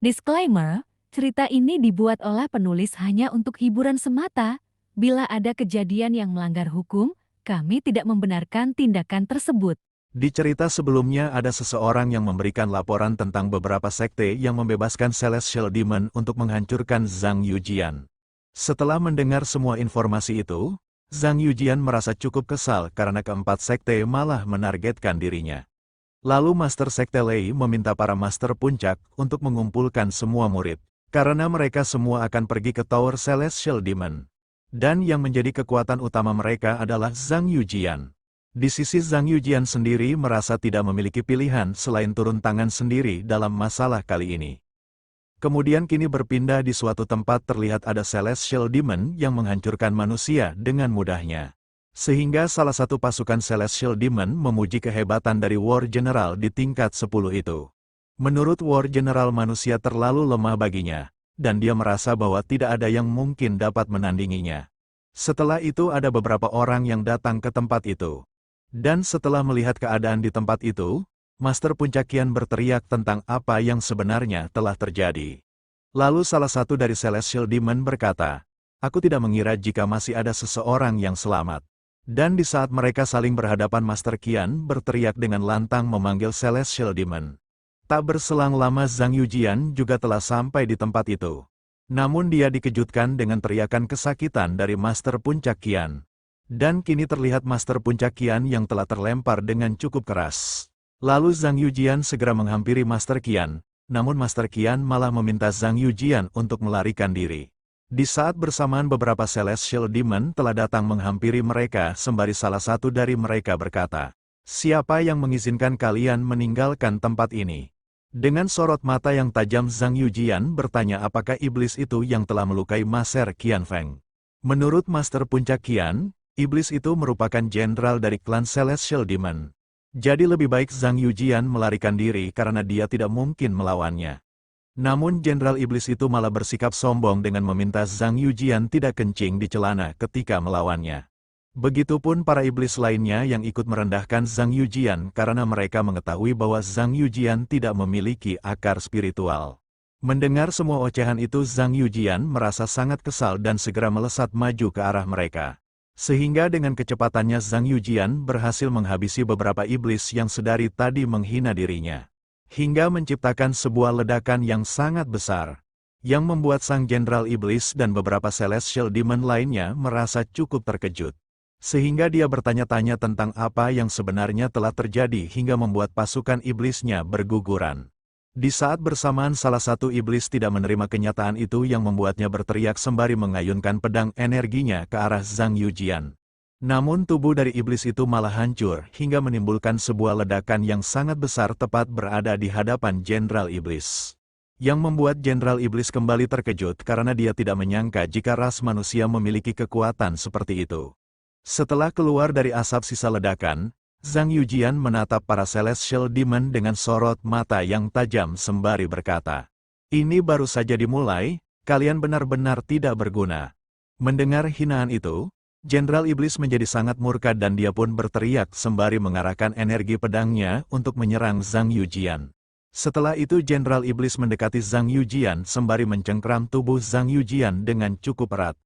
Disclaimer, cerita ini dibuat oleh penulis hanya untuk hiburan semata. Bila ada kejadian yang melanggar hukum, kami tidak membenarkan tindakan tersebut. Di cerita sebelumnya ada seseorang yang memberikan laporan tentang beberapa sekte yang membebaskan Celestial Demon untuk menghancurkan Zhang Yujian. Setelah mendengar semua informasi itu, Zhang Yujian merasa cukup kesal karena keempat sekte malah menargetkan dirinya. Lalu Master Sekte Lei meminta para Master Puncak untuk mengumpulkan semua murid, karena mereka semua akan pergi ke Tower Celestial Demon. Dan yang menjadi kekuatan utama mereka adalah Zhang Yujian. Di sisi Zhang Yujian sendiri merasa tidak memiliki pilihan selain turun tangan sendiri dalam masalah kali ini. Kemudian kini berpindah di suatu tempat terlihat ada Celestial Demon yang menghancurkan manusia dengan mudahnya. Sehingga salah satu pasukan Celestial Demon memuji kehebatan dari War General di tingkat 10 itu. Menurut War General manusia terlalu lemah baginya, dan dia merasa bahwa tidak ada yang mungkin dapat menandinginya. Setelah itu ada beberapa orang yang datang ke tempat itu. Dan setelah melihat keadaan di tempat itu, Master Puncakian berteriak tentang apa yang sebenarnya telah terjadi. Lalu salah satu dari Celestial Demon berkata, "Aku tidak mengira jika masih ada seseorang yang selamat." Dan di saat mereka saling berhadapan Master Qian berteriak dengan lantang memanggil Celestial Demon. Tak berselang lama Zhang Yujian juga telah sampai di tempat itu. Namun dia dikejutkan dengan teriakan kesakitan dari Master Puncak Qian. Dan kini terlihat Master Puncak Qian yang telah terlempar dengan cukup keras. Lalu Zhang Yujian segera menghampiri Master Qian, namun Master Qian malah meminta Zhang Yujian untuk melarikan diri. Di saat bersamaan beberapa Celestial Demon telah datang menghampiri mereka sembari salah satu dari mereka berkata, "Siapa yang mengizinkan kalian meninggalkan tempat ini?" Dengan sorot mata yang tajam Zhang Yujian bertanya apakah iblis itu yang telah melukai Master Qian Feng. Menurut Master Puncak Qian, iblis itu merupakan jenderal dari klan Celestial Demon. Jadi lebih baik Zhang Yujian melarikan diri karena dia tidak mungkin melawannya. Namun Jenderal Iblis itu malah bersikap sombong dengan meminta Zhang Yujian tidak kencing di celana ketika melawannya. Begitupun para iblis lainnya yang ikut merendahkan Zhang Yujian karena mereka mengetahui bahwa Zhang Yujian tidak memiliki akar spiritual. Mendengar semua ocehan itu Zhang Yujian merasa sangat kesal dan segera melesat maju ke arah mereka. Sehingga dengan kecepatannya Zhang Yujian berhasil menghabisi beberapa iblis yang sedari tadi menghina dirinya. Hingga menciptakan sebuah ledakan yang sangat besar, yang membuat sang Jenderal Iblis dan beberapa Celestial Demon lainnya merasa cukup terkejut. Sehingga dia bertanya-tanya tentang apa yang sebenarnya telah terjadi hingga membuat pasukan iblisnya berguguran. Di saat bersamaan salah satu iblis tidak menerima kenyataan itu yang membuatnya berteriak sembari mengayunkan pedang energinya ke arah Zhang Yujian. Namun tubuh dari iblis itu malah hancur hingga menimbulkan sebuah ledakan yang sangat besar tepat berada di hadapan Jenderal Iblis. Yang membuat Jenderal Iblis kembali terkejut karena dia tidak menyangka jika ras manusia memiliki kekuatan seperti itu. Setelah keluar dari asap sisa ledakan, Zhang Yujian menatap para Celestial Demon dengan sorot mata yang tajam sembari berkata, "Ini baru saja dimulai, kalian benar-benar tidak berguna." Mendengar hinaan itu, Jenderal Iblis menjadi sangat murka dan dia pun berteriak sembari mengarahkan energi pedangnya untuk menyerang Zhang Yujian. Setelah itu Jenderal Iblis mendekati Zhang Yujian sembari mencengkram tubuh Zhang Yujian dengan cukup erat.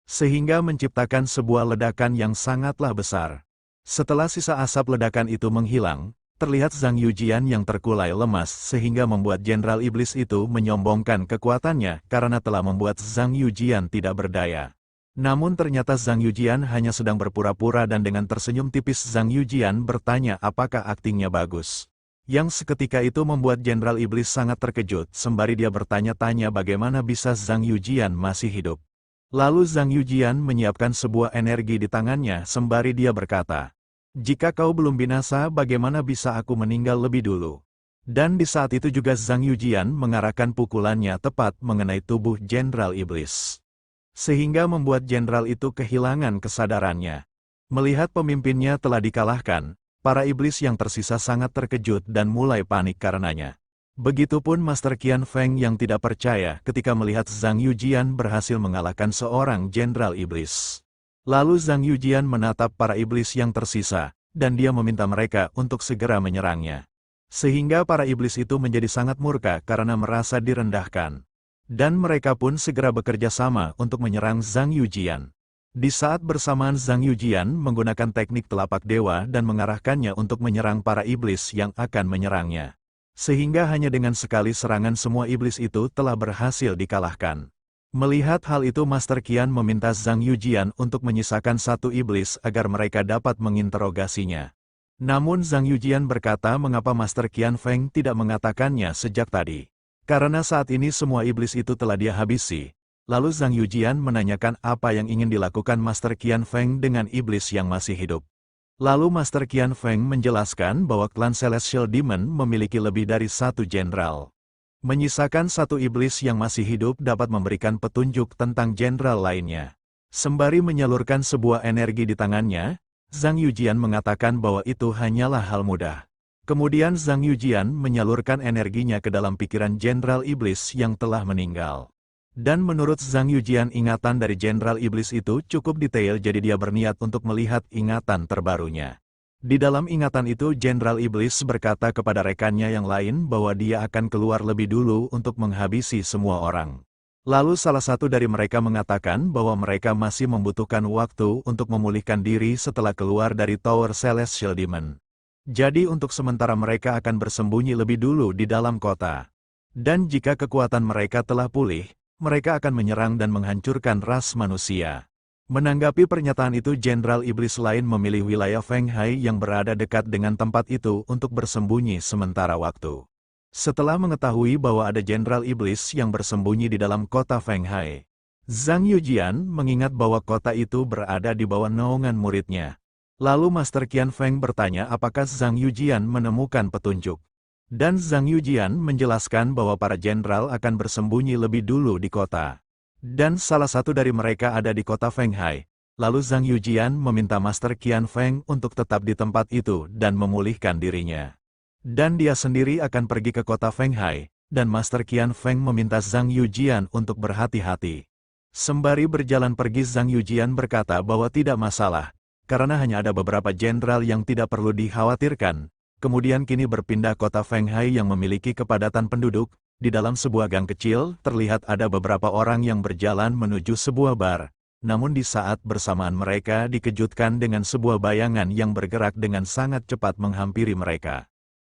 Sehingga menciptakan sebuah ledakan yang sangatlah besar. Setelah sisa asap ledakan itu menghilang, terlihat Zhang Yujian yang terkulai lemas sehingga membuat Jenderal Iblis itu menyombongkan kekuatannya karena telah membuat Zhang Yujian tidak berdaya. Namun ternyata Zhang Yujian hanya sedang berpura-pura dan dengan tersenyum tipis Zhang Yujian bertanya apakah aktingnya bagus. Yang seketika itu membuat Jenderal Iblis sangat terkejut sembari dia bertanya-tanya bagaimana bisa Zhang Yujian masih hidup. Lalu Zhang Yujian menyiapkan sebuah energi di tangannya sembari dia berkata, "Jika kau belum binasa bagaimana bisa aku meninggal lebih dulu?" Dan di saat itu juga Zhang Yujian mengarahkan pukulannya tepat mengenai tubuh Jenderal Iblis. Sehingga membuat jenderal itu kehilangan kesadarannya. Melihat pemimpinnya telah dikalahkan, para iblis yang tersisa sangat terkejut dan mulai panik karenanya. Begitupun Master Qian Feng yang tidak percaya ketika melihat Zhang Yujian berhasil mengalahkan seorang jenderal iblis. Lalu Zhang Yujian menatap para iblis yang tersisa, dan dia meminta mereka untuk segera menyerangnya. Sehingga para iblis itu menjadi sangat murka karena merasa direndahkan. Dan mereka pun segera bekerja sama untuk menyerang Zhang Yujian. Di saat bersamaan Zhang Yujian menggunakan teknik telapak dewa dan mengarahkannya untuk menyerang para iblis yang akan menyerangnya. Sehingga hanya dengan sekali serangan semua iblis itu telah berhasil dikalahkan. Melihat hal itu Master Qian meminta Zhang Yujian untuk menyisakan satu iblis agar mereka dapat menginterogasinya. Namun Zhang Yujian berkata mengapa Master Qian Feng tidak mengatakannya sejak tadi. Karena saat ini semua iblis itu telah dia habisi. Lalu Zhang Yujian menanyakan apa yang ingin dilakukan Master Qian Feng dengan iblis yang masih hidup. Lalu Master Qian Feng menjelaskan bahwa klan Celestial Demon memiliki lebih dari satu jenderal. Menyisakan satu iblis yang masih hidup dapat memberikan petunjuk tentang jenderal lainnya. Sembari menyalurkan sebuah energi di tangannya, Zhang Yujian mengatakan bahwa itu hanyalah hal mudah. Kemudian Zhang Yujian menyalurkan energinya ke dalam pikiran jenderal iblis yang telah meninggal. Dan menurut Zhang Yujian ingatan dari jenderal iblis itu cukup detail jadi dia berniat untuk melihat ingatan terbarunya. Di dalam ingatan itu jenderal iblis berkata kepada rekannya yang lain bahwa dia akan keluar lebih dulu untuk menghabisi semua orang. Lalu salah satu dari mereka mengatakan bahwa mereka masih membutuhkan waktu untuk memulihkan diri setelah keluar dari Tower Celestial Demon. Jadi untuk sementara mereka akan bersembunyi lebih dulu di dalam kota. Dan jika kekuatan mereka telah pulih, mereka akan menyerang dan menghancurkan ras manusia. Menanggapi pernyataan itu jenderal iblis lain memilih wilayah Feng Hai yang berada dekat dengan tempat itu untuk bersembunyi sementara waktu. Setelah mengetahui bahwa ada jenderal iblis yang bersembunyi di dalam kota Feng Hai, Zhang Yujian mengingat bahwa kota itu berada di bawah naungan muridnya. Lalu Master Qian Feng bertanya apakah Zhang Yujian menemukan petunjuk. Dan Zhang Yujian menjelaskan bahwa para jenderal akan bersembunyi lebih dulu di kota. Dan salah satu dari mereka ada di kota Feng Hai. Lalu Zhang Yujian meminta Master Qian Feng untuk tetap di tempat itu dan memulihkan dirinya. Dan dia sendiri akan pergi ke kota Feng Hai, dan Master Qian Feng meminta Zhang Yujian untuk berhati-hati. Sembari berjalan pergi Zhang Yujian berkata bahwa tidak masalah. Karena hanya ada beberapa jenderal yang tidak perlu dikhawatirkan, kemudian kini berpindah kota Feng Hai yang memiliki kepadatan penduduk, di dalam sebuah gang kecil terlihat ada beberapa orang yang berjalan menuju sebuah bar, namun di saat bersamaan mereka dikejutkan dengan sebuah bayangan yang bergerak dengan sangat cepat menghampiri mereka.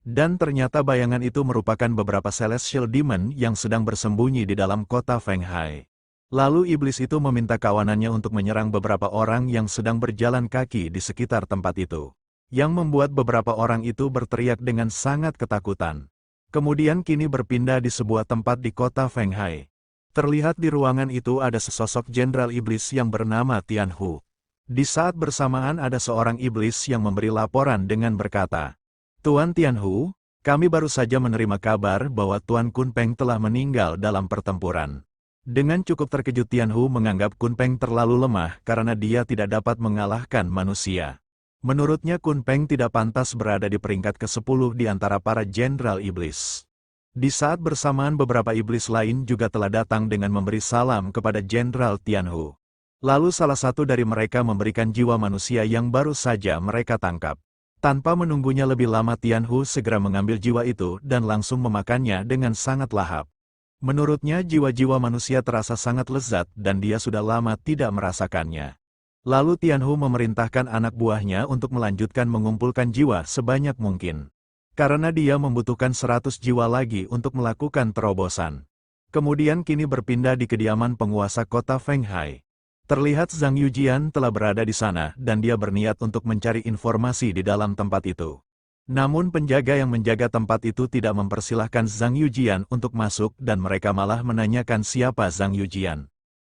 Dan ternyata bayangan itu merupakan beberapa Celestial Demon yang sedang bersembunyi di dalam kota Feng Hai. Lalu iblis itu meminta kawanannya untuk menyerang beberapa orang yang sedang berjalan kaki di sekitar tempat itu. Yang membuat beberapa orang itu berteriak dengan sangat ketakutan. Kemudian kini berpindah di sebuah tempat di kota Feng Hai. Terlihat di ruangan itu ada sesosok jenderal iblis yang bernama Tian Hu. Di saat bersamaan ada seorang iblis yang memberi laporan dengan berkata, "Tuan Tian Hu, kami baru saja menerima kabar bahwa Tuan Kun Peng telah meninggal dalam pertempuran." Dengan cukup terkejut Tian Hu menganggap Kun Peng terlalu lemah karena dia tidak dapat mengalahkan manusia. Menurutnya Kun Peng tidak pantas berada di peringkat ke-10 di antara para jenderal iblis. Di saat bersamaan beberapa iblis lain juga telah datang dengan memberi salam kepada jenderal Tian Hu. Lalu salah satu dari mereka memberikan jiwa manusia yang baru saja mereka tangkap. Tanpa menunggunya lebih lama Tian Hu segera mengambil jiwa itu dan langsung memakannya dengan sangat lahap. Menurutnya jiwa-jiwa manusia terasa sangat lezat dan dia sudah lama tidak merasakannya. Lalu Tian Hu memerintahkan anak buahnya untuk melanjutkan mengumpulkan jiwa sebanyak mungkin. Karena dia membutuhkan 100 jiwa lagi untuk melakukan terobosan. Kemudian kini berpindah di kediaman penguasa kota Feng Hai. Terlihat Zhang Yujian telah berada di sana dan dia berniat untuk mencari informasi di dalam tempat itu. Namun penjaga yang menjaga tempat itu tidak mempersilahkan Zhang Yujian untuk masuk dan mereka malah menanyakan siapa Zhang Yujian.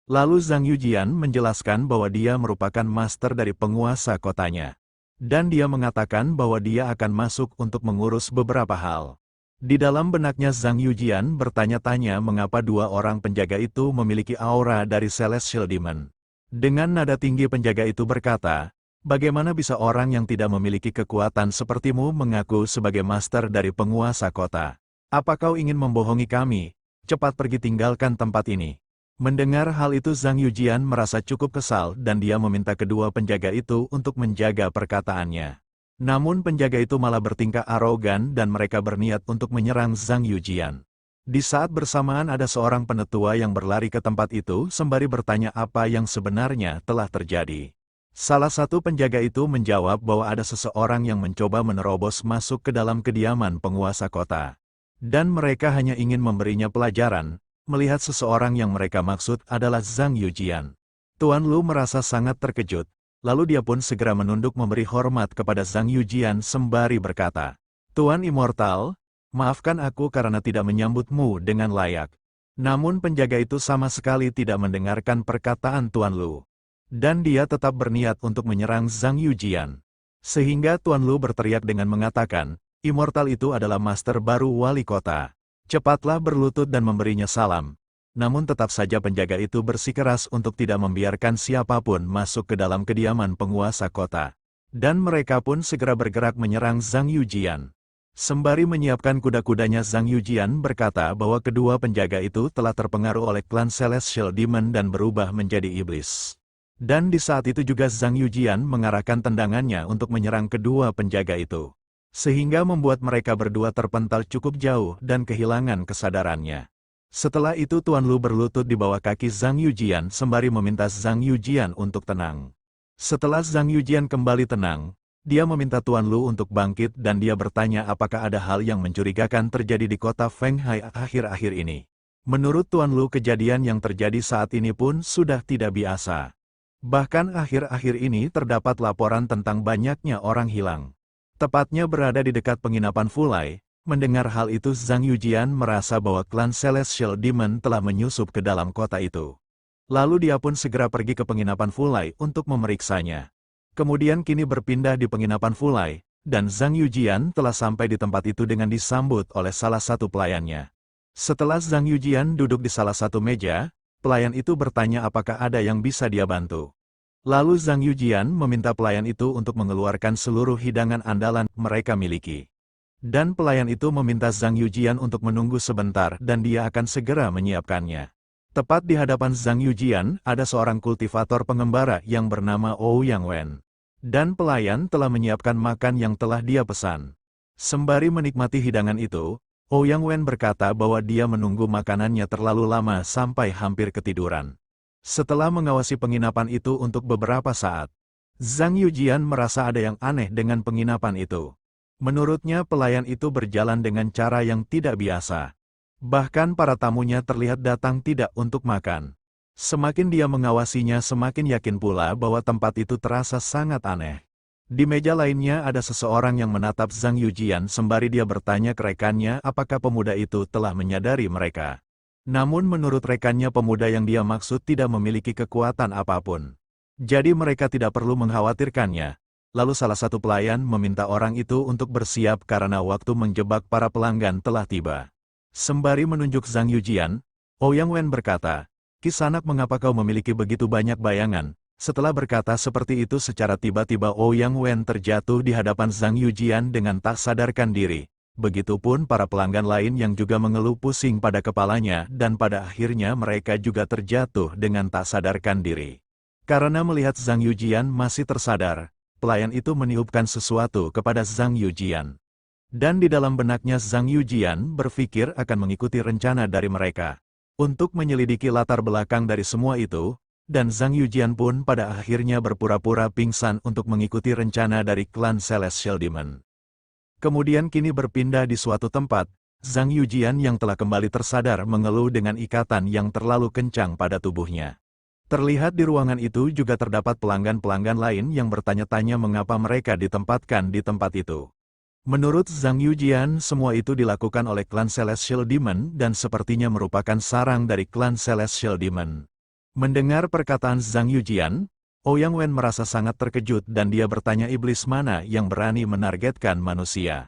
Lalu Zhang Yujian menjelaskan bahwa dia merupakan master dari penguasa kotanya. Dan dia mengatakan bahwa dia akan masuk untuk mengurus beberapa hal. Di dalam benaknya Zhang Yujian bertanya-tanya mengapa dua orang penjaga itu memiliki aura dari Celestial Demon. Dengan nada tinggi penjaga itu berkata, "Bagaimana bisa orang yang tidak memiliki kekuatan sepertimu mengaku sebagai master dari penguasa kota? Apa kau ingin membohongi kami? Cepat pergi tinggalkan tempat ini." Mendengar hal itu Zhang Yujian merasa cukup kesal dan dia meminta kedua penjaga itu untuk menjaga perkataannya. Namun penjaga itu malah bertingkah arogan dan mereka berniat untuk menyerang Zhang Yujian. Di saat bersamaan ada seorang penetua yang berlari ke tempat itu sembari bertanya apa yang sebenarnya telah terjadi. Salah satu penjaga itu menjawab bahwa ada seseorang yang mencoba menerobos masuk ke dalam kediaman penguasa kota. Dan mereka hanya ingin memberinya pelajaran, melihat seseorang yang mereka maksud adalah Zhang Yujian. Tuan Lu merasa sangat terkejut, lalu dia pun segera menunduk memberi hormat kepada Zhang Yujian sembari berkata, "Tuan Immortal, maafkan aku karena tidak menyambutmu dengan layak." Namun penjaga itu sama sekali tidak mendengarkan perkataan Tuan Lu. Dan dia tetap berniat untuk menyerang Zhang Yujian. Sehingga Tuan Lu berteriak dengan mengatakan, "Immortal itu adalah master baru wali kota. Cepatlah berlutut dan memberinya salam." Namun tetap saja penjaga itu bersikeras untuk tidak membiarkan siapapun masuk ke dalam kediaman penguasa kota. Dan mereka pun segera bergerak menyerang Zhang Yujian. Sembari menyiapkan kuda-kudanya, Zhang Yujian berkata bahwa kedua penjaga itu telah terpengaruh oleh klan Celestial Demon dan berubah menjadi iblis. Dan di saat itu juga Zhang Yujian mengarahkan tendangannya untuk menyerang kedua penjaga itu. Sehingga membuat mereka berdua terpental cukup jauh dan kehilangan kesadarannya. Setelah itu Tuan Lu berlutut di bawah kaki Zhang Yujian sembari meminta Zhang Yujian untuk tenang. Setelah Zhang Yujian kembali tenang, dia meminta Tuan Lu untuk bangkit dan dia bertanya apakah ada hal yang mencurigakan terjadi di kota Fenghai akhir-akhir ini. Menurut Tuan Lu kejadian yang terjadi saat ini pun sudah tidak biasa. Bahkan akhir-akhir ini terdapat laporan tentang banyaknya orang hilang. Tepatnya berada di dekat penginapan Fulai. Mendengar hal itu Zhang Yujian merasa bahwa klan Celestial Demon telah menyusup ke dalam kota itu. Lalu dia pun segera pergi ke penginapan Fulai untuk memeriksanya. Kemudian kini berpindah di penginapan Fulai, dan Zhang Yujian telah sampai di tempat itu dengan disambut oleh salah satu pelayannya. Setelah Zhang Yujian duduk di salah satu meja, pelayan itu bertanya apakah ada yang bisa dia bantu. Lalu Zhang Yujian meminta pelayan itu untuk mengeluarkan seluruh hidangan andalan mereka miliki. Dan pelayan itu meminta Zhang Yujian untuk menunggu sebentar dan dia akan segera menyiapkannya. Tepat di hadapan Zhang Yujian ada seorang kultivator pengembara yang bernama Ouyang Wen. Dan pelayan telah menyiapkan makan yang telah dia pesan. Sembari menikmati hidangan itu, Ouyang Wen berkata bahwa dia menunggu makanannya terlalu lama sampai hampir ketiduran. Setelah mengawasi penginapan itu untuk beberapa saat, Zhang Yujian merasa ada yang aneh dengan penginapan itu. Menurutnya pelayan itu berjalan dengan cara yang tidak biasa. Bahkan para tamunya terlihat datang tidak untuk makan. Semakin dia mengawasinya semakin yakin pula bahwa tempat itu terasa sangat aneh. Di meja lainnya ada seseorang yang menatap Zhang Yujian sembari dia bertanya ke rekannya apakah pemuda itu telah menyadari mereka. Namun menurut rekannya pemuda yang dia maksud tidak memiliki kekuatan apapun. Jadi mereka tidak perlu mengkhawatirkannya. Lalu salah satu pelayan meminta orang itu untuk bersiap karena waktu menjebak para pelanggan telah tiba. Sembari menunjuk Zhang Yujian, Ouyang Wen berkata, "Kisanak, mengapa kau memiliki begitu banyak bayangan?" Setelah berkata seperti itu secara tiba-tiba Ouyang Wen terjatuh di hadapan Zhang Yujian dengan tak sadarkan diri. Begitupun para pelanggan lain yang juga mengeluh pusing pada kepalanya dan pada akhirnya mereka juga terjatuh dengan tak sadarkan diri. Karena melihat Zhang Yujian masih tersadar, pelayan itu meniupkan sesuatu kepada Zhang Yujian. Dan di dalam benaknya Zhang Yujian berpikir akan mengikuti rencana dari mereka. Untuk menyelidiki latar belakang dari semua itu, dan Zhang Yujian pun pada akhirnya berpura-pura pingsan untuk mengikuti rencana dari klan Celestial Demon. Kemudian kini berpindah di suatu tempat, Zhang Yujian yang telah kembali tersadar mengeluh dengan ikatan yang terlalu kencang pada tubuhnya. Terlihat di ruangan itu juga terdapat pelanggan-pelanggan lain yang bertanya-tanya mengapa mereka ditempatkan di tempat itu. Menurut Zhang Yujian, semua itu dilakukan oleh klan Celestial Demon dan sepertinya merupakan sarang dari klan Celestial Demon. Mendengar perkataan Zhang Yujian, Ouyang Wen merasa sangat terkejut dan dia bertanya iblis mana yang berani menargetkan manusia.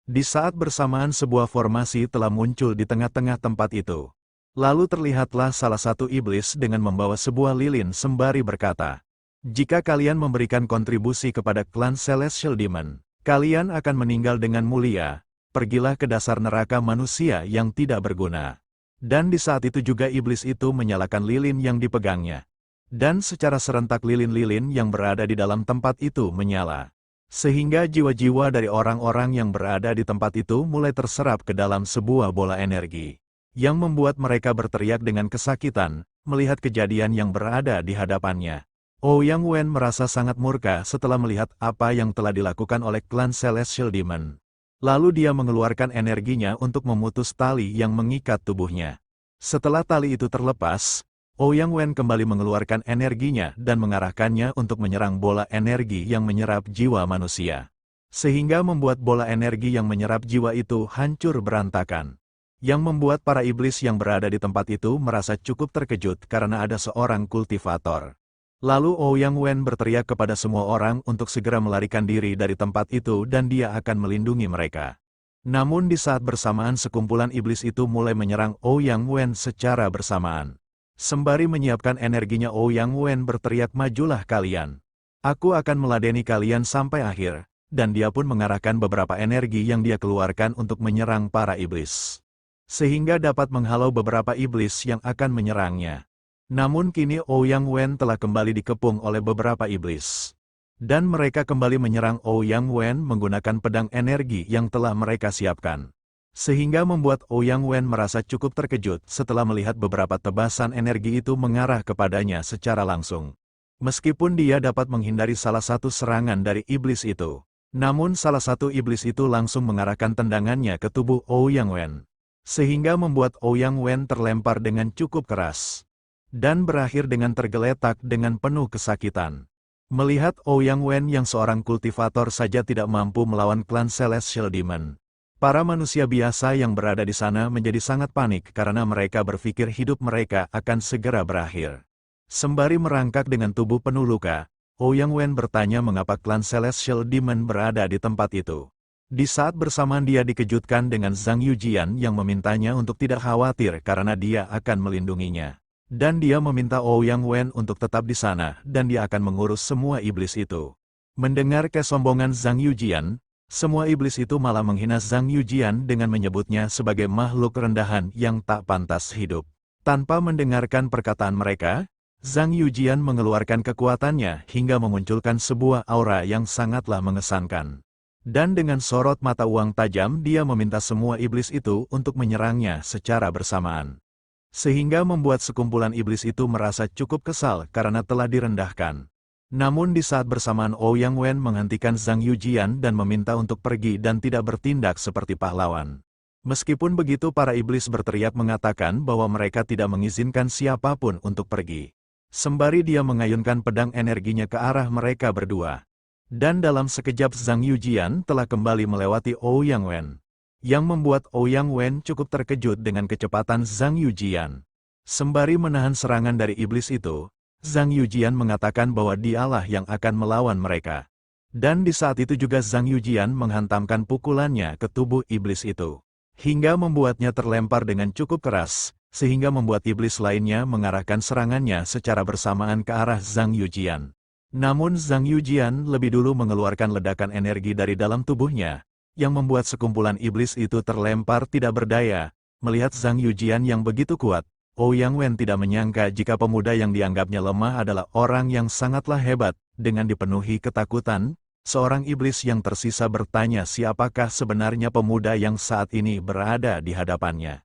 Di saat bersamaan sebuah formasi telah muncul di tengah-tengah tempat itu. Lalu terlihatlah salah satu iblis dengan membawa sebuah lilin sembari berkata, "Jika kalian memberikan kontribusi kepada klan Celestial Demon, kalian akan meninggal dengan mulia. Pergilah ke dasar neraka manusia yang tidak berguna." Dan di saat itu juga iblis itu menyalakan lilin yang dipegangnya. Dan secara serentak lilin-lilin yang berada di dalam tempat itu menyala. Sehingga jiwa-jiwa dari orang-orang yang berada di tempat itu mulai terserap ke dalam sebuah bola energi, yang membuat mereka berteriak dengan kesakitan, melihat kejadian yang berada di hadapannya. Ouyang Wen merasa sangat murka setelah melihat apa yang telah dilakukan oleh klan Celestial Demon. Lalu dia mengeluarkan energinya untuk memutus tali yang mengikat tubuhnya. Setelah tali itu terlepas, Ouyang Wen kembali mengeluarkan energinya dan mengarahkannya untuk menyerang bola energi yang menyerap jiwa manusia. Sehingga membuat bola energi yang menyerap jiwa itu hancur berantakan. Yang membuat para iblis yang berada di tempat itu merasa cukup terkejut karena ada seorang kultivator. Lalu Ouyang Wen berteriak kepada semua orang untuk segera melarikan diri dari tempat itu dan dia akan melindungi mereka. Namun di saat bersamaan sekumpulan iblis itu mulai menyerang Ouyang Wen secara bersamaan. Sembari menyiapkan energinya Ouyang Wen berteriak, "Majulah kalian. Aku akan meladeni kalian sampai akhir." Dan dia pun mengarahkan beberapa energi yang dia keluarkan untuk menyerang para iblis. Sehingga dapat menghalau beberapa iblis yang akan menyerangnya. Namun kini Ouyang Wen telah kembali dikepung oleh beberapa iblis. Dan mereka kembali menyerang Ouyang Wen menggunakan pedang energi yang telah mereka siapkan. Sehingga membuat Ouyang Wen merasa cukup terkejut setelah melihat beberapa tebasan energi itu mengarah kepadanya secara langsung. Meskipun dia dapat menghindari salah satu serangan dari iblis itu, namun salah satu iblis itu langsung mengarahkan tendangannya ke tubuh Ouyang Wen. Sehingga membuat Ouyang Wen terlempar dengan cukup keras. Dan berakhir dengan tergeletak dengan penuh kesakitan. Melihat Ouyang Wen yang seorang kultivator saja tidak mampu melawan klan Celestial Demon. Para manusia biasa yang berada di sana menjadi sangat panik karena mereka berpikir hidup mereka akan segera berakhir. Sembari merangkak dengan tubuh penuh luka, Ouyang Wen bertanya mengapa klan Celestial Demon berada di tempat itu. Di saat bersamaan dia dikejutkan dengan Zhang Yujian yang memintanya untuk tidak khawatir karena dia akan melindunginya. Dan dia meminta Ouyang Wen untuk tetap di sana dan dia akan mengurus semua iblis itu. Mendengar kesombongan Zhang Yujian, semua iblis itu malah menghina Zhang Yujian dengan menyebutnya sebagai makhluk rendahan yang tak pantas hidup. Tanpa mendengarkan perkataan mereka, Zhang Yujian mengeluarkan kekuatannya hingga memunculkan sebuah aura yang sangatlah mengesankan. Dan dengan sorot mata uang tajam dia meminta semua iblis itu untuk menyerangnya secara bersamaan. Sehingga membuat sekumpulan iblis itu merasa cukup kesal karena telah direndahkan. Namun di saat bersamaan Ouyang Wen menghentikan Zhang Yujian dan meminta untuk pergi dan tidak bertindak seperti pahlawan. Meskipun begitu para iblis berteriak mengatakan bahwa mereka tidak mengizinkan siapapun untuk pergi. Sembari dia mengayunkan pedang energinya ke arah mereka berdua. Dan dalam sekejap Zhang Yujian telah kembali melewati Ouyang Wen. Yang membuat Ouyang Wen cukup terkejut dengan kecepatan Zhang Yujian. Sembari menahan serangan dari iblis itu, Zhang Yujian mengatakan bahwa dialah yang akan melawan mereka. Dan di saat itu juga Zhang Yujian menghantamkan pukulannya ke tubuh iblis itu. Hingga membuatnya terlempar dengan cukup keras, sehingga membuat iblis lainnya mengarahkan serangannya secara bersamaan ke arah Zhang Yujian. Namun Zhang Yujian lebih dulu mengeluarkan ledakan energi dari dalam tubuhnya, yang membuat sekumpulan iblis itu terlempar tidak berdaya. Melihat Zhang Yujian yang begitu kuat, Ouyang Wen tidak menyangka jika pemuda yang dianggapnya lemah adalah orang yang sangatlah hebat. Dengan dipenuhi ketakutan, seorang iblis yang tersisa bertanya siapakah sebenarnya pemuda yang saat ini berada di hadapannya.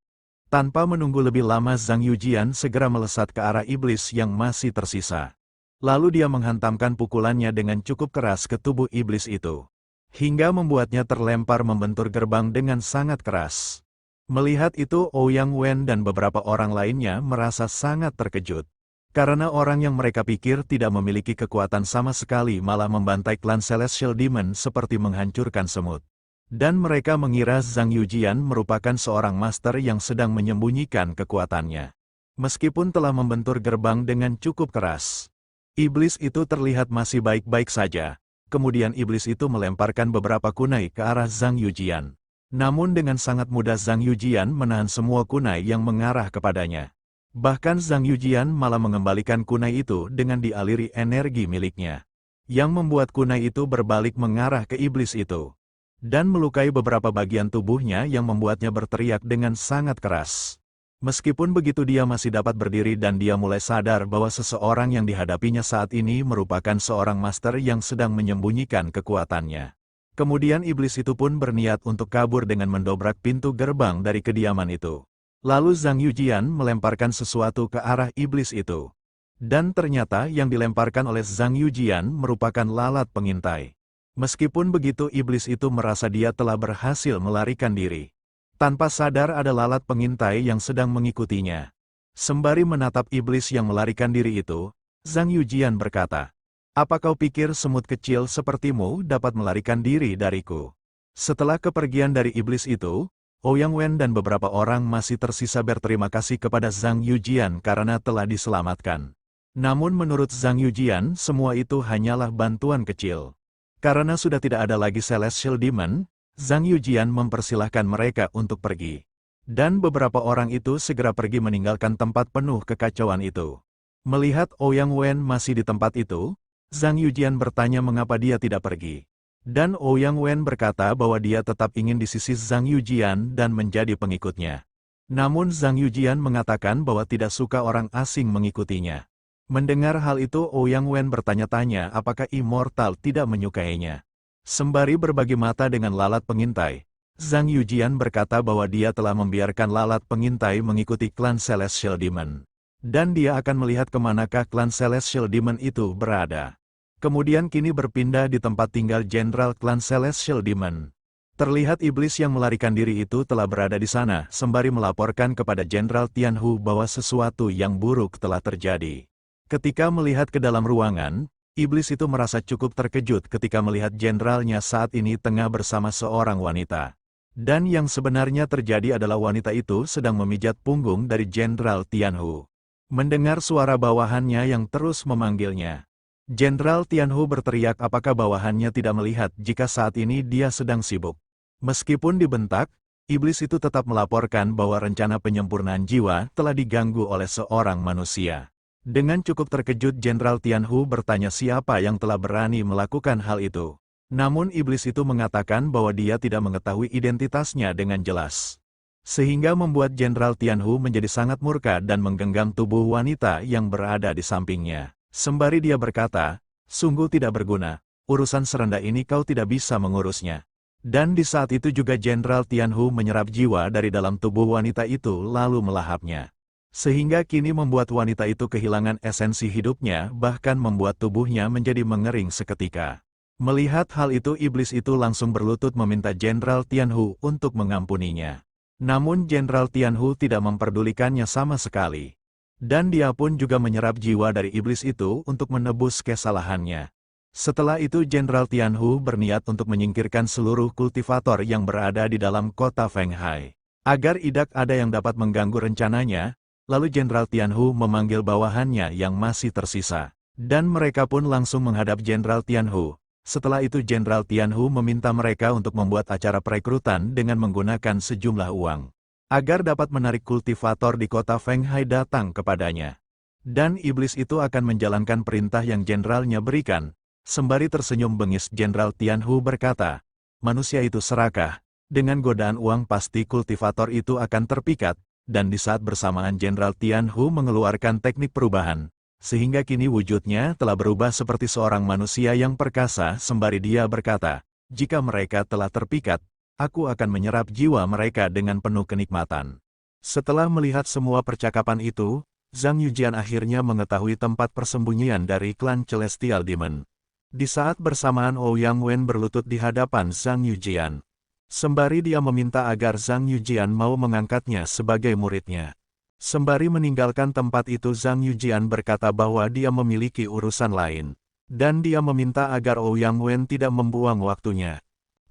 Tanpa menunggu lebih lama Zhang Yujian segera melesat ke arah iblis yang masih tersisa. Lalu dia menghantamkan pukulannya dengan cukup keras ke tubuh iblis itu. Hingga membuatnya terlempar membentur gerbang dengan sangat keras. Melihat itu Ouyang Wen dan beberapa orang lainnya merasa sangat terkejut. Karena orang yang mereka pikir tidak memiliki kekuatan sama sekali malah membantai klan Celestial Demon seperti menghancurkan semut. Dan mereka mengira Zhang Yujian merupakan seorang master yang sedang menyembunyikan kekuatannya. Meskipun telah membentur gerbang dengan cukup keras. Iblis itu terlihat masih baik-baik saja. Kemudian iblis itu melemparkan beberapa kunai ke arah Zhang Yujian. Namun dengan sangat mudah Zhang Yujian menahan semua kunai yang mengarah kepadanya. Bahkan Zhang Yujian malah mengembalikan kunai itu dengan dialiri energi miliknya. Yang membuat kunai itu berbalik mengarah ke iblis itu. Dan melukai beberapa bagian tubuhnya yang membuatnya berteriak dengan sangat keras. Meskipun begitu dia masih dapat berdiri dan dia mulai sadar bahwa seseorang yang dihadapinya saat ini merupakan seorang master yang sedang menyembunyikan kekuatannya. Kemudian iblis itu pun berniat untuk kabur dengan mendobrak pintu gerbang dari kediaman itu. Lalu Zhang Yujian melemparkan sesuatu ke arah iblis itu. Dan ternyata yang dilemparkan oleh Zhang Yujian merupakan lalat pengintai. Meskipun begitu iblis itu merasa dia telah berhasil melarikan diri. Tanpa sadar ada lalat pengintai yang sedang mengikutinya. Sembari menatap iblis yang melarikan diri itu, Zhang Yujian berkata, "Apa kau pikir semut kecil sepertimu dapat melarikan diri dariku?" Setelah kepergian dari iblis itu, Ouyang Wen dan beberapa orang masih tersisa berterima kasih kepada Zhang Yujian karena telah diselamatkan. Namun menurut Zhang Yujian, semua itu hanyalah bantuan kecil. Karena sudah tidak ada lagi Celestial Demon, Zhang Yujian mempersilahkan mereka untuk pergi. Dan beberapa orang itu segera pergi meninggalkan tempat penuh kekacauan itu. Melihat Ouyang Wen masih di tempat itu, Zhang Yujian bertanya mengapa dia tidak pergi. Dan Ouyang Wen berkata bahwa dia tetap ingin di sisi Zhang Yujian dan menjadi pengikutnya. Namun Zhang Yujian mengatakan bahwa tidak suka orang asing mengikutinya. Mendengar hal itu Ouyang Wen bertanya-tanya apakah Immortal tidak menyukainya. Sembari berbagi mata dengan lalat pengintai, Zhang Yujian berkata bahwa dia telah membiarkan lalat pengintai mengikuti klan Celestial Demon. Dan dia akan melihat kemanakah klan Celestial Demon itu berada. Kemudian kini berpindah di tempat tinggal Jenderal klan Celestial Demon. Terlihat iblis yang melarikan diri itu telah berada di sana, sembari melaporkan kepada Jenderal Tianhu bahwa sesuatu yang buruk telah terjadi. Ketika melihat ke dalam ruangan, iblis itu merasa cukup terkejut ketika melihat jenderalnya saat ini tengah bersama seorang wanita. Dan yang sebenarnya terjadi adalah wanita itu sedang memijat punggung dari Jenderal Tianhu. Mendengar suara bawahannya yang terus memanggilnya, Jenderal Tianhu berteriak apakah bawahannya tidak melihat jika saat ini dia sedang sibuk. Meskipun dibentak, iblis itu tetap melaporkan bahwa rencana penyempurnaan jiwa telah diganggu oleh seorang manusia. Dengan cukup terkejut Jenderal Tianhu bertanya siapa yang telah berani melakukan hal itu. Namun iblis itu mengatakan bahwa dia tidak mengetahui identitasnya dengan jelas. Sehingga membuat Jenderal Tianhu menjadi sangat murka dan menggenggam tubuh wanita yang berada di sampingnya. Sembari dia berkata, "Sungguh tidak berguna, urusan serendah ini kau tidak bisa mengurusnya." Dan di saat itu juga Jenderal Tianhu menyerap jiwa dari dalam tubuh wanita itu lalu melahapnya. Sehingga kini membuat wanita itu kehilangan esensi hidupnya, bahkan membuat tubuhnya menjadi mengering seketika. Melihat hal itu iblis itu langsung berlutut meminta Jenderal Tianhu untuk mengampuninya. Namun Jenderal Tianhu tidak memperdulikannya sama sekali. Dan dia pun juga menyerap jiwa dari iblis itu untuk menebus kesalahannya. Setelah itu Jenderal Tianhu berniat untuk menyingkirkan seluruh kultivator yang berada di dalam kota Fenghai. Agar tidak ada yang dapat mengganggu rencananya, lalu Jenderal Tianhu memanggil bawahannya yang masih tersisa. Dan mereka pun langsung menghadap Jenderal Tianhu. Setelah itu Jenderal Tianhu meminta mereka untuk membuat acara perekrutan dengan menggunakan sejumlah uang. Agar dapat menarik kultivator di kota Fenghai datang kepadanya. Dan iblis itu akan menjalankan perintah yang jenderalnya berikan. Sembari tersenyum bengis Jenderal Tianhu berkata, "Manusia itu serakah, dengan godaan uang pasti kultivator itu akan terpikat." Dan di saat bersamaan Jenderal Tianhu mengeluarkan teknik perubahan. Sehingga kini wujudnya telah berubah seperti seorang manusia yang perkasa sembari dia berkata, "Jika mereka telah terpikat, aku akan menyerap jiwa mereka dengan penuh kenikmatan." Setelah melihat semua percakapan itu, Zhang Yujian akhirnya mengetahui tempat persembunyian dari klan Celestial Demon. Di saat bersamaan Ouyang Wen berlutut di hadapan Zhang Yujian. Sembari dia meminta agar Zhang Yujian mau mengangkatnya sebagai muridnya. Sembari meninggalkan tempat itu Zhang Yujian berkata bahwa dia memiliki urusan lain. Dan dia meminta agar Ouyang Wen tidak membuang waktunya.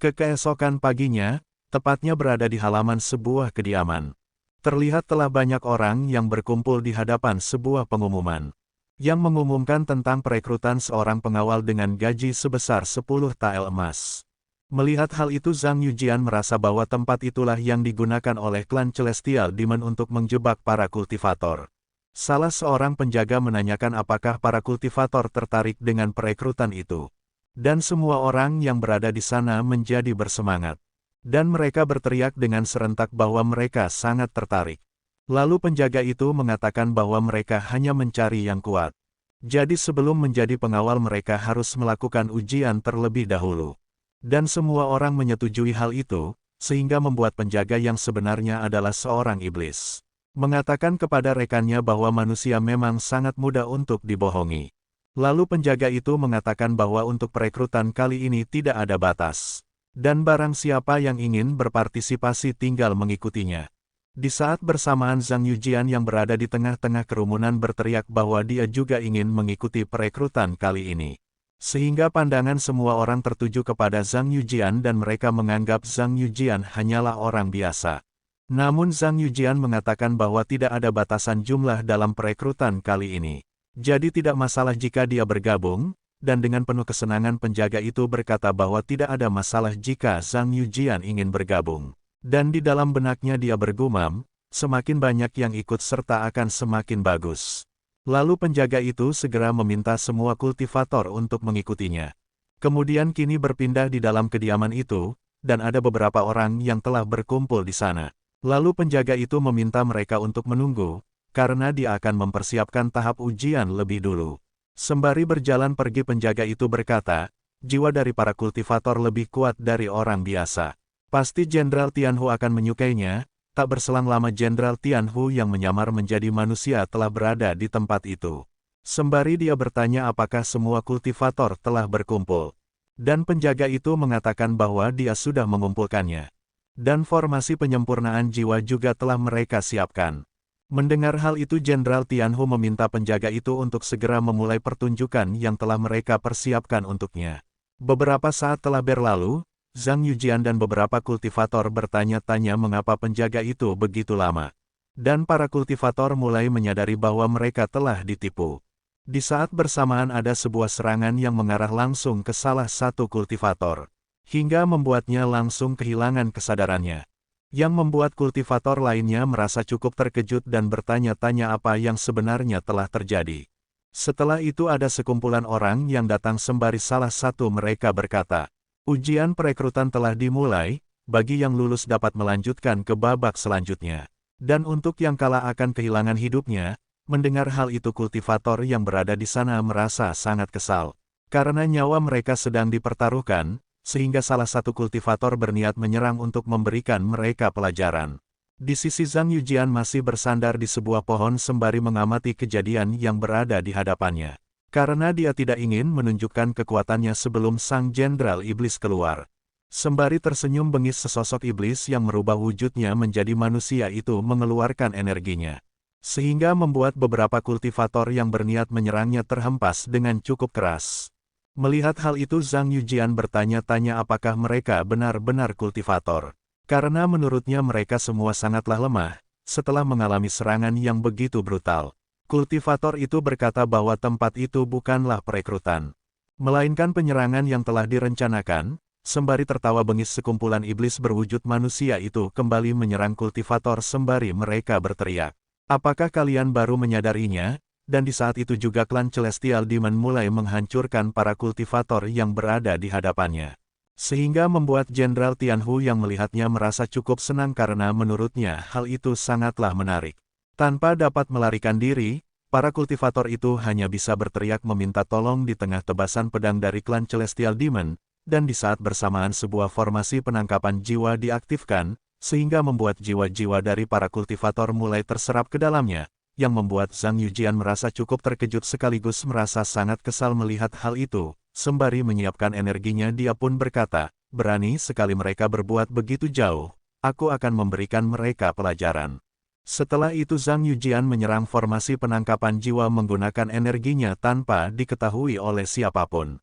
Keesokan paginya, tepatnya berada di halaman sebuah kediaman. Terlihat telah banyak orang yang berkumpul di hadapan sebuah pengumuman. Yang mengumumkan tentang perekrutan seorang pengawal dengan gaji sebesar 10 tael emas. Melihat hal itu Zhang Yujian merasa bahwa tempat itulah yang digunakan oleh klan Celestial Demon untuk menjebak para kultivator. Salah seorang penjaga menanyakan apakah para kultivator tertarik dengan perekrutan itu. Dan semua orang yang berada di sana menjadi bersemangat. Dan mereka berteriak dengan serentak bahwa mereka sangat tertarik. Lalu penjaga itu mengatakan bahwa mereka hanya mencari yang kuat. Jadi sebelum menjadi pengawal mereka harus melakukan ujian terlebih dahulu. Dan semua orang menyetujui hal itu, sehingga membuat penjaga yang sebenarnya adalah seorang iblis. Mengatakan kepada rekannya bahwa manusia memang sangat mudah untuk dibohongi. Lalu penjaga itu mengatakan bahwa untuk perekrutan kali ini tidak ada batas. Dan barang siapa yang ingin berpartisipasi tinggal mengikutinya. Di saat bersamaan Zhang Yujian yang berada di tengah-tengah kerumunan berteriak bahwa dia juga ingin mengikuti perekrutan kali ini. Sehingga pandangan semua orang tertuju kepada Zhang Yujian dan mereka menganggap Zhang Yujian hanyalah orang biasa. Namun Zhang Yujian mengatakan bahwa tidak ada batasan jumlah dalam perekrutan kali ini. Jadi tidak masalah jika dia bergabung, dan dengan penuh kesenangan penjaga itu berkata bahwa tidak ada masalah jika Zhang Yujian ingin bergabung. Dan di dalam benaknya dia bergumam, semakin banyak yang ikut serta akan semakin bagus. Lalu penjaga itu segera meminta semua kultivator untuk mengikutinya. Kemudian kini berpindah di dalam kediaman itu, dan ada beberapa orang yang telah berkumpul di sana. Lalu penjaga itu meminta mereka untuk menunggu, karena dia akan mempersiapkan tahap ujian lebih dulu. Sembari berjalan pergi penjaga itu berkata, jiwa dari para kultivator lebih kuat dari orang biasa. Pasti Jenderal Tianhu akan menyukainya. Tak berselang lama Jenderal Tianhu yang menyamar menjadi manusia telah berada di tempat itu. Sembari dia bertanya apakah semua kultivator telah berkumpul. Dan penjaga itu mengatakan bahwa dia sudah mengumpulkannya. Dan formasi penyempurnaan jiwa juga telah mereka siapkan. Mendengar hal itu Jenderal Tianhu meminta penjaga itu untuk segera memulai pertunjukan yang telah mereka persiapkan untuknya. Beberapa saat telah berlalu, Zhang Yujian dan beberapa kultivator bertanya-tanya mengapa penjaga itu begitu lama. Dan para kultivator mulai menyadari bahwa mereka telah ditipu. Di saat bersamaan ada sebuah serangan yang mengarah langsung ke salah satu kultivator. Hingga membuatnya langsung kehilangan kesadarannya. Yang membuat kultivator lainnya merasa cukup terkejut dan bertanya-tanya apa yang sebenarnya telah terjadi. Setelah itu ada sekumpulan orang yang datang sembari salah satu mereka berkata, ujian perekrutan telah dimulai, bagi yang lulus dapat melanjutkan ke babak selanjutnya. Dan untuk yang kalah akan kehilangan hidupnya, mendengar hal itu kultivator yang berada di sana merasa sangat kesal. Karena nyawa mereka sedang dipertaruhkan, sehingga salah satu kultivator berniat menyerang untuk memberikan mereka pelajaran. Di sisi Zhang Yujian masih bersandar di sebuah pohon sembari mengamati kejadian yang berada di hadapannya. Karena dia tidak ingin menunjukkan kekuatannya sebelum sang jenderal iblis keluar. Sembari tersenyum bengis sesosok iblis yang merubah wujudnya menjadi manusia itu mengeluarkan energinya. Sehingga membuat beberapa kultivator yang berniat menyerangnya terhempas dengan cukup keras. Melihat hal itu Zhang Yujian bertanya-tanya apakah mereka benar-benar kultivator. Karena menurutnya mereka semua sangatlah lemah, setelah mengalami serangan yang begitu brutal. Kultivator itu berkata bahwa tempat itu bukanlah perekrutan, melainkan penyerangan yang telah direncanakan. Sembari tertawa bengis sekumpulan iblis berwujud manusia itu kembali menyerang kultivator sembari mereka berteriak. Apakah kalian baru menyadarinya? Dan di saat itu juga klan Celestial Demon mulai menghancurkan para kultivator yang berada di hadapannya. Sehingga membuat Jenderal Tianhu yang melihatnya merasa cukup senang karena menurutnya hal itu sangatlah menarik. Tanpa dapat melarikan diri, para kultivator itu hanya bisa berteriak meminta tolong di tengah tebasan pedang dari klan Celestial Demon, dan di saat bersamaan sebuah formasi penangkapan jiwa diaktifkan, sehingga membuat jiwa-jiwa dari para kultivator mulai terserap ke dalamnya, yang membuat Zhang Yujian merasa cukup terkejut sekaligus merasa sangat kesal melihat hal itu. Sembari menyiapkan energinya dia pun berkata, berani sekali mereka berbuat begitu jauh, aku akan memberikan mereka pelajaran. Setelah itu Zhang Yujian menyerang formasi penangkapan jiwa menggunakan energinya tanpa diketahui oleh siapapun.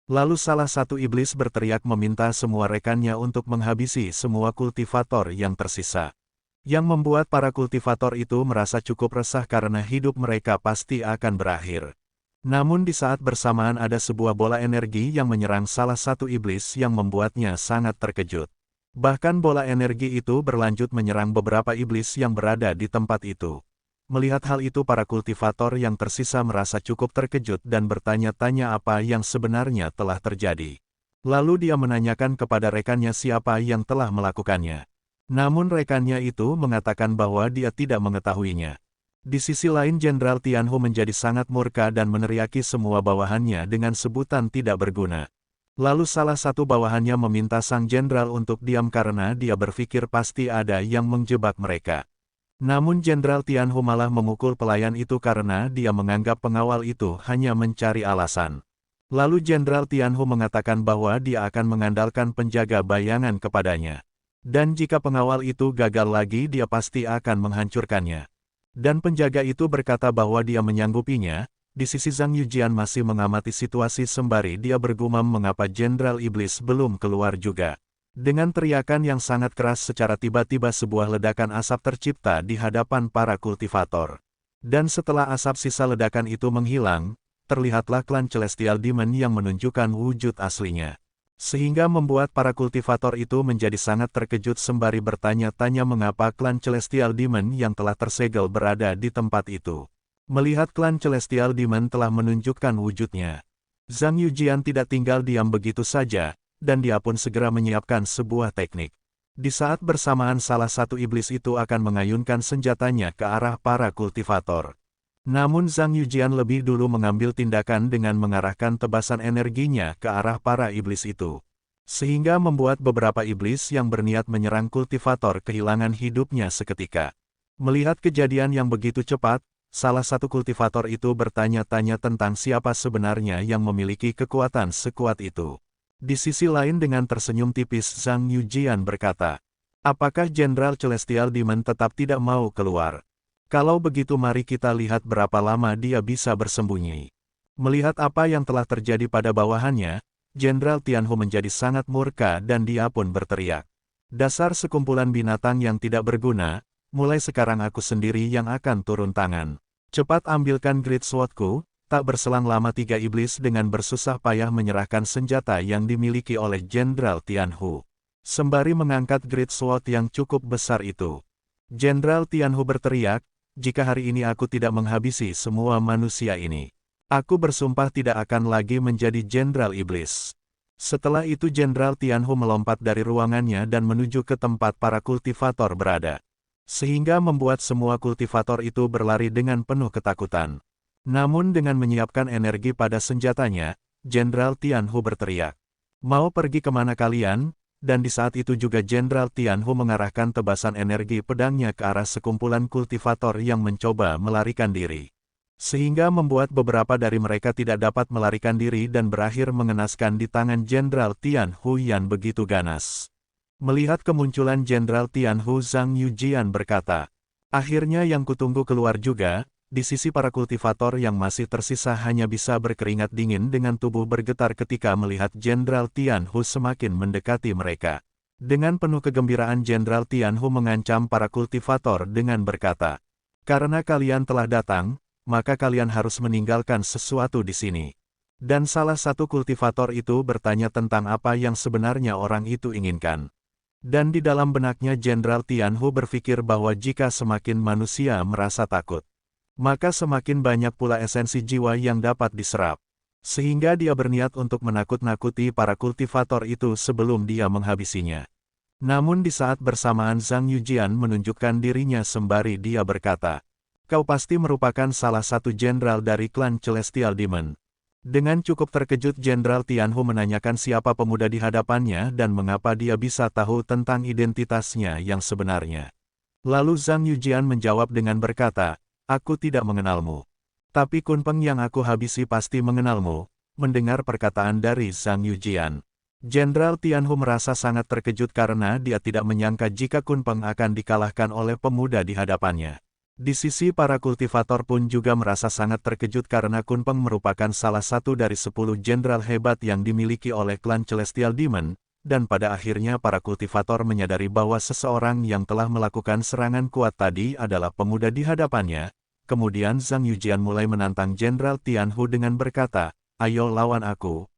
Lalu salah satu iblis berteriak meminta semua rekannya untuk menghabisi semua kultivator yang tersisa. Yang membuat para kultivator itu merasa cukup resah karena hidup mereka pasti akan berakhir. Namun di saat bersamaan ada sebuah bola energi yang menyerang salah satu iblis yang membuatnya sangat terkejut. Bahkan bola energi itu berlanjut menyerang beberapa iblis yang berada di tempat itu. Melihat hal itu para kultivator yang tersisa merasa cukup terkejut dan bertanya-tanya apa yang sebenarnya telah terjadi. Lalu dia menanyakan kepada rekannya siapa yang telah melakukannya. Namun rekannya itu mengatakan bahwa dia tidak mengetahuinya. Di sisi lain Jenderal Tianhu menjadi sangat murka dan meneriaki semua bawahannya dengan sebutan tidak berguna. Lalu salah satu bawahannya meminta sang jenderal untuk diam karena dia berpikir pasti ada yang menjebak mereka. Namun Jenderal Tianhu malah memukul pelayan itu karena dia menganggap pengawal itu hanya mencari alasan. Lalu Jenderal Tianhu mengatakan bahwa dia akan mengandalkan penjaga bayangan kepadanya. Dan jika pengawal itu gagal lagi dia pasti akan menghancurkannya. Dan penjaga itu berkata bahwa dia menyanggupinya. Di sisi Zhang Yujian masih mengamati situasi sembari dia bergumam mengapa Jenderal Iblis belum keluar juga. Dengan teriakan yang sangat keras secara tiba-tiba sebuah ledakan asap tercipta di hadapan para kultivator. Dan setelah asap sisa ledakan itu menghilang, terlihatlah klan Celestial Demon yang menunjukkan wujud aslinya. Sehingga membuat para kultivator itu menjadi sangat terkejut sembari bertanya-tanya mengapa klan Celestial Demon yang telah tersegel berada di tempat itu. Melihat klan Celestial Demon telah menunjukkan wujudnya, Zhang Yujian tidak tinggal diam begitu saja, dan dia pun segera menyiapkan sebuah teknik. Di saat bersamaan salah satu iblis itu akan mengayunkan senjatanya ke arah para kultivator. Namun Zhang Yujian lebih dulu mengambil tindakan dengan mengarahkan tebasan energinya ke arah para iblis itu. Sehingga membuat beberapa iblis yang berniat menyerang kultivator kehilangan hidupnya seketika. Melihat kejadian yang begitu cepat, salah satu kultivator itu bertanya-tanya tentang siapa sebenarnya yang memiliki kekuatan sekuat itu. Di sisi lain dengan tersenyum tipis Zhang Yujian berkata, apakah Jenderal Celestial Demon tetap tidak mau keluar? Kalau begitu mari kita lihat berapa lama dia bisa bersembunyi. Melihat apa yang telah terjadi pada bawahannya, Jenderal Tianhu menjadi sangat murka dan dia pun berteriak. Dasar sekumpulan binatang yang tidak berguna, mulai sekarang aku sendiri yang akan turun tangan. Cepat ambilkan Great Sword-ku. Tak berselang lama tiga iblis dengan bersusah payah menyerahkan senjata yang dimiliki oleh Jenderal Tianhu. Sembari mengangkat Great Sword yang cukup besar itu. Jenderal Tianhu berteriak, jika hari ini aku tidak menghabisi semua manusia ini, aku bersumpah tidak akan lagi menjadi Jenderal Iblis. Setelah itu Jenderal Tianhu melompat dari ruangannya dan menuju ke tempat para kultivator berada. Sehingga membuat semua kultivator itu berlari dengan penuh ketakutan. Namun dengan menyiapkan energi pada senjatanya, Jenderal Tianhu berteriak, mau pergi kemana kalian? Dan di saat itu juga Jenderal Tianhu mengarahkan tebasan energi pedangnya ke arah sekumpulan kultivator yang mencoba melarikan diri. Sehingga membuat beberapa dari mereka tidak dapat melarikan diri dan berakhir mengenaskan di tangan Jenderal Tianhu yang begitu ganas. Melihat kemunculan Jenderal Tianhu, Zhang Yujian berkata, akhirnya yang kutunggu keluar juga. Di sisi para kultivator yang masih tersisa hanya bisa berkeringat dingin dengan tubuh bergetar ketika melihat Jenderal Tianhu semakin mendekati mereka. Dengan penuh kegembiraan Jenderal Tianhu mengancam para kultivator dengan berkata, karena kalian telah datang, maka kalian harus meninggalkan sesuatu di sini. Dan salah satu kultivator itu bertanya tentang apa yang sebenarnya orang itu inginkan. Dan di dalam benaknya Jenderal Tianhu berpikir bahwa jika semakin manusia merasa takut, maka semakin banyak pula esensi jiwa yang dapat diserap. Sehingga dia berniat untuk menakut-nakuti para kultivator itu sebelum dia menghabisinya. Namun di saat bersamaan Zhang Yujian menunjukkan dirinya sembari dia berkata, kau pasti merupakan salah satu jenderal dari klan Celestial Demon. Dengan cukup terkejut Jenderal Tianhu menanyakan siapa pemuda di hadapannya dan mengapa dia bisa tahu tentang identitasnya yang sebenarnya. Lalu Zhang Yujian menjawab dengan berkata, aku tidak mengenalmu. Tapi Kunpeng yang aku habisi pasti mengenalmu. Mendengar perkataan dari Zhang Yujian, Jenderal Tianhu merasa sangat terkejut karena dia tidak menyangka jika Kunpeng akan dikalahkan oleh pemuda di hadapannya. Di sisi para kultivator pun juga merasa sangat terkejut karena Kunpeng merupakan salah satu dari 10 jenderal hebat yang dimiliki oleh klan Celestial Demon, dan pada akhirnya para kultivator menyadari bahwa seseorang yang telah melakukan serangan kuat tadi adalah pemuda di hadapannya. Kemudian Zhang Yujian mulai menantang Jenderal Tianhu dengan berkata, ayo lawan aku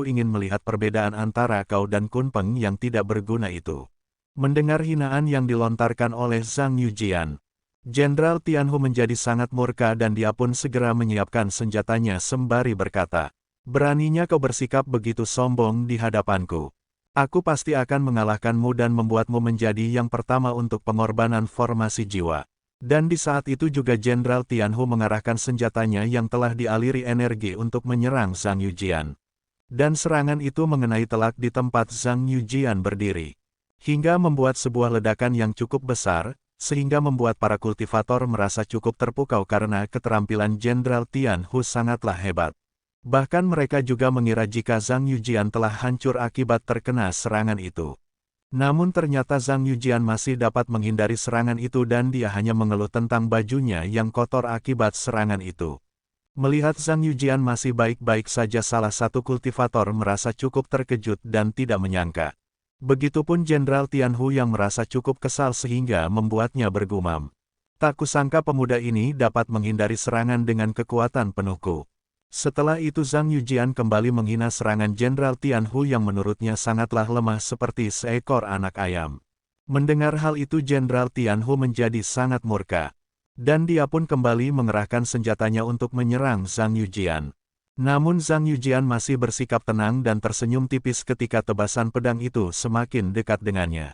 ingin melihat perbedaan antara kau dan Kunpeng yang tidak berguna itu. Mendengar hinaan yang dilontarkan oleh Zhang Yujian, Jenderal Tianhu menjadi sangat murka dan dia pun segera menyiapkan senjatanya sembari berkata, beraninya kau bersikap begitu sombong di hadapanku. Aku pasti akan mengalahkanmu dan membuatmu menjadi yang pertama untuk pengorbanan formasi jiwa. Dan di saat itu juga Jenderal Tianhu mengarahkan senjatanya yang telah dialiri energi untuk menyerang Zhang Yujian. Dan serangan itu mengenai telak di tempat Zhang Yujian berdiri. Hingga membuat sebuah ledakan yang cukup besar, sehingga membuat para kultivator merasa cukup terpukau karena keterampilan Jenderal Tianhu sangatlah hebat. Bahkan mereka juga mengira jika Zhang Yujian telah hancur akibat terkena serangan itu. Namun ternyata Zhang Yujian masih dapat menghindari serangan itu dan dia hanya mengeluh tentang bajunya yang kotor akibat serangan itu. Melihat Zhang Yujian masih baik-baik saja, salah satu kultivator merasa cukup terkejut dan tidak menyangka. Begitupun Jenderal Tianhu yang merasa cukup kesal sehingga membuatnya bergumam. Tak kusangka pemuda ini dapat menghindari serangan dengan kekuatan penuhku. Setelah itu Zhang Yujian kembali menghina serangan Jenderal Tianhu yang menurutnya sangatlah lemah seperti seekor anak ayam. Mendengar hal itu Jenderal Tianhu menjadi sangat murka. Dan dia pun kembali mengerahkan senjatanya untuk menyerang Zhang Yujian. Namun Zhang Yujian masih bersikap tenang dan tersenyum tipis ketika tebasan pedang itu semakin dekat dengannya.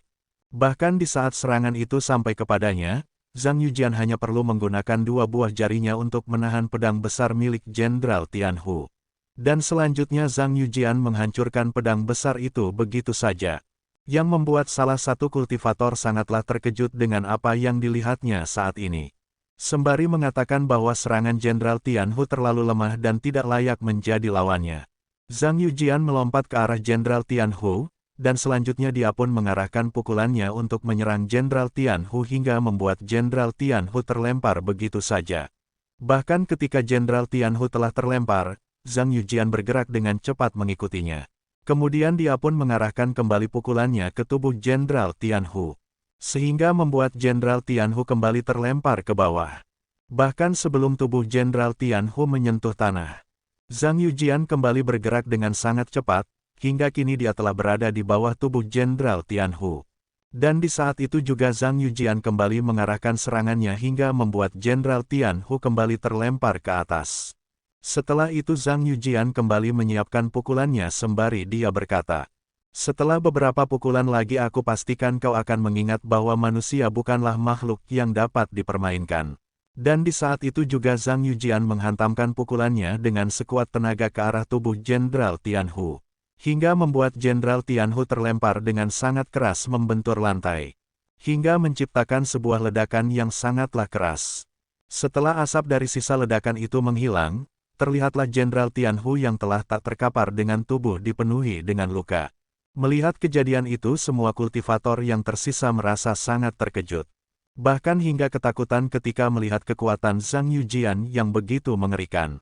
Bahkan di saat serangan itu sampai kepadanya, Zhang Yujian hanya perlu menggunakan 2 buah jarinya untuk menahan pedang besar milik Jenderal Tianhu. Dan selanjutnya Zhang Yujian menghancurkan pedang besar itu begitu saja. Yang membuat salah satu kultivator sangatlah terkejut dengan apa yang dilihatnya saat ini. Sembari mengatakan bahwa serangan Jenderal Tianhu terlalu lemah dan tidak layak menjadi lawannya. Zhang Yujian melompat ke arah Jenderal Tianhu, dan selanjutnya dia pun mengarahkan pukulannya untuk menyerang Jenderal Tianhu hingga membuat Jenderal Tianhu terlempar begitu saja. Bahkan ketika Jenderal Tianhu telah terlempar, Zhang Yujian bergerak dengan cepat mengikutinya. Kemudian dia pun mengarahkan kembali pukulannya ke tubuh Jenderal Tianhu. Sehingga membuat Jenderal Tianhu kembali terlempar ke bawah. Bahkan sebelum tubuh Jenderal Tianhu menyentuh tanah, Zhang Yujian kembali bergerak dengan sangat cepat, hingga kini dia telah berada di bawah tubuh Jenderal Tianhu. Dan di saat itu juga Zhang Yujian kembali mengarahkan serangannya hingga membuat Jenderal Tianhu kembali terlempar ke atas. Setelah itu Zhang Yujian kembali menyiapkan pukulannya sembari dia berkata, "Setelah beberapa pukulan lagi aku pastikan kau akan mengingat bahwa manusia bukanlah makhluk yang dapat dipermainkan." Dan di saat itu juga Zhang Yujian menghantamkan pukulannya dengan sekuat tenaga ke arah tubuh Jenderal Tianhu. Hingga membuat Jenderal Tianhu terlempar dengan sangat keras membentur lantai. Hingga menciptakan sebuah ledakan yang sangatlah keras. Setelah asap dari sisa ledakan itu menghilang, terlihatlah Jenderal Tianhu yang telah tak terkapar dengan tubuh dipenuhi dengan luka. Melihat kejadian itu semua kultivator yang tersisa merasa sangat terkejut. Bahkan hingga ketakutan ketika melihat kekuatan Zhang Yujian yang begitu mengerikan.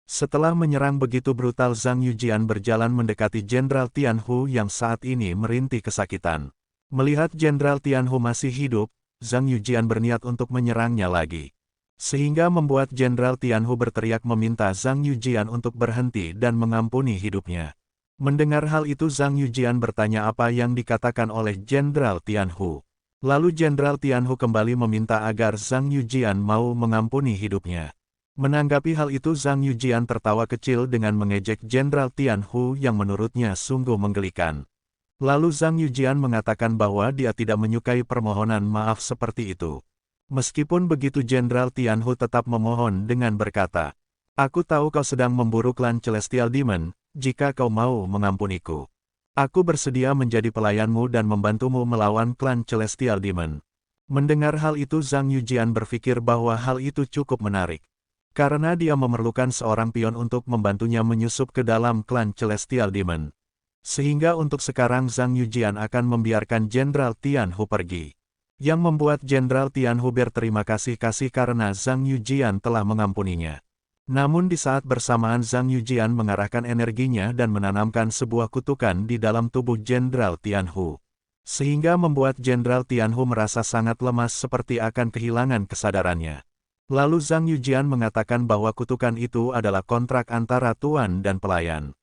Setelah menyerang begitu brutal Zhang Yujian berjalan mendekati Jenderal Tianhu yang saat ini merintih kesakitan. Melihat Jenderal Tianhu masih hidup, Zhang Yujian berniat untuk menyerangnya lagi. Sehingga membuat Jenderal Tianhu berteriak meminta Zhang Yujian untuk berhenti dan mengampuni hidupnya. Mendengar hal itu Zhang Yujian bertanya apa yang dikatakan oleh Jenderal Tianhu. Lalu Jenderal Tianhu kembali meminta agar Zhang Yujian mau mengampuni hidupnya. Menanggapi hal itu Zhang Yujian tertawa kecil dengan mengejek Jenderal Tianhu yang menurutnya sungguh menggelikan. Lalu Zhang Yujian mengatakan bahwa dia tidak menyukai permohonan maaf seperti itu. Meskipun begitu Jenderal Tianhu tetap memohon dengan berkata, "Aku tahu kau sedang memburu klan Celestial Demon, jika kau mau mengampuniku. Aku bersedia menjadi pelayanmu dan membantumu melawan klan Celestial Demon." Mendengar hal itu Zhang Yujian berpikir bahwa hal itu cukup menarik. Karena dia memerlukan seorang pion untuk membantunya menyusup ke dalam klan Celestial Demon. Sehingga untuk sekarang Zhang Yujian akan membiarkan Jenderal Tianhu pergi. Yang membuat Jenderal Tianhu berterima kasih karena Zhang Yujian telah mengampuninya. Namun di saat bersamaan Zhang Yujian mengarahkan energinya dan menanamkan sebuah kutukan di dalam tubuh Jenderal Tianhu. Sehingga membuat Jenderal Tianhu merasa sangat lemas seperti akan kehilangan kesadarannya. Lalu Zhang Yujian mengatakan bahwa kutukan itu adalah kontrak antara tuan dan pelayan.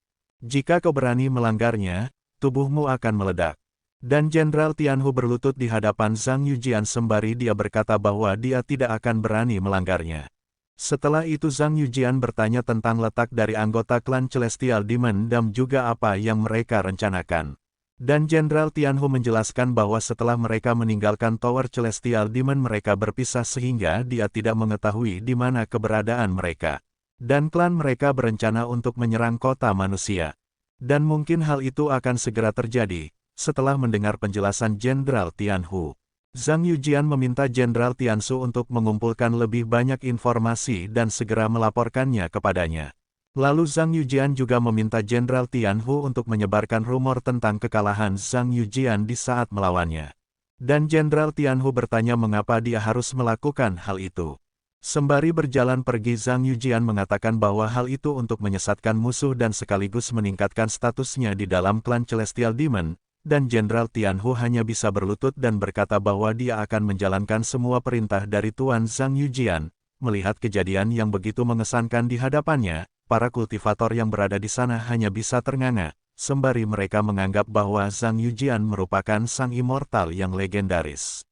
Jika kau berani melanggarnya, tubuhmu akan meledak. Dan Jenderal Tianhu berlutut di hadapan Zhang Yujian sembari dia berkata bahwa dia tidak akan berani melanggarnya. Setelah itu Zhang Yujian bertanya tentang letak dari anggota klan Celestial Demon dan juga apa yang mereka rencanakan. Dan Jenderal Tianhu menjelaskan bahwa setelah mereka meninggalkan Tower Celestial Demon mereka berpisah sehingga dia tidak mengetahui di mana keberadaan mereka. Dan klan mereka berencana untuk menyerang kota manusia. Dan mungkin hal itu akan segera terjadi, setelah mendengar penjelasan Jenderal Tianhu. Zhang Yujian meminta Jenderal Tiansu untuk mengumpulkan lebih banyak informasi dan segera melaporkannya kepadanya. Lalu Zhang Yujian juga meminta Jenderal Tianhu untuk menyebarkan rumor tentang kekalahan Zhang Yujian di saat melawannya. Dan Jenderal Tianhu bertanya mengapa dia harus melakukan hal itu. Sembari berjalan pergi Zhang Yujian mengatakan bahwa hal itu untuk menyesatkan musuh dan sekaligus meningkatkan statusnya di dalam klan Celestial Demon, dan Jenderal Tianhu hanya bisa berlutut dan berkata bahwa dia akan menjalankan semua perintah dari Tuan Zhang Yujian. Melihat kejadian yang begitu mengesankan di hadapannya, para kultivator yang berada di sana hanya bisa ternganga, sembari mereka menganggap bahwa Zhang Yujian merupakan sang immortal yang legendaris.